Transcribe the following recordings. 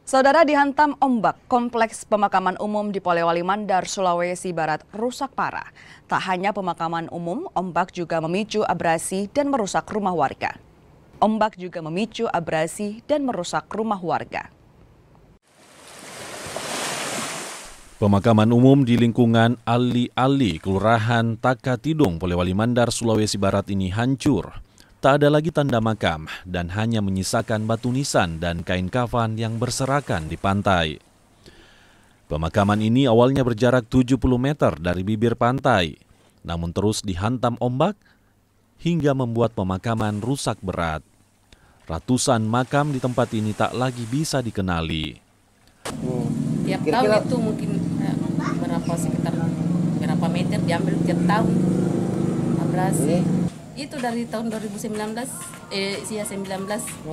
Saudara, dihantam ombak, kompleks pemakaman umum di Polewali Mandar, Sulawesi Barat rusak parah. Tak hanya pemakaman umum, ombak juga memicu abrasi dan merusak rumah warga. Ombak juga memicu abrasi dan merusak rumah warga. Pemakaman umum di lingkungan Ali-Ali, Kelurahan Takatidung, Polewali Mandar, Sulawesi Barat ini hancur. Tak ada lagi tanda makam dan hanya menyisakan batu nisan dan kain kafan yang berserakan di pantai. Pemakaman ini awalnya berjarak 70 meter dari bibir pantai, namun terus dihantam ombak hingga membuat pemakaman rusak berat. Ratusan makam di tempat ini tak lagi bisa dikenali. Tiap tahun itu mungkin sekitar berapa meter diambil tiap tahun abrasi. Itu dari tahun 2019,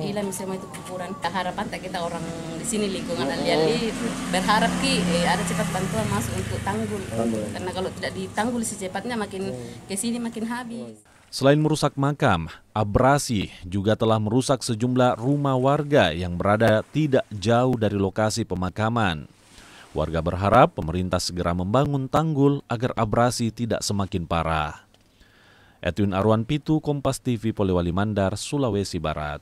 hilang semua itu kuburan. Harapan kita orang di sini lingkungan Ali-Ali berharap ada cepat bantuan masuk untuk tanggul. Karena kalau tidak ditanggul secepatnya makin ke sini makin habis. Selain merusak makam, abrasi juga telah merusak sejumlah rumah warga yang berada tidak jauh dari lokasi pemakaman. Warga berharap pemerintah segera membangun tanggul agar abrasi tidak semakin parah. Edwin Arwan Pitu, Kompas TV, Polewali Mandar, Sulawesi Barat.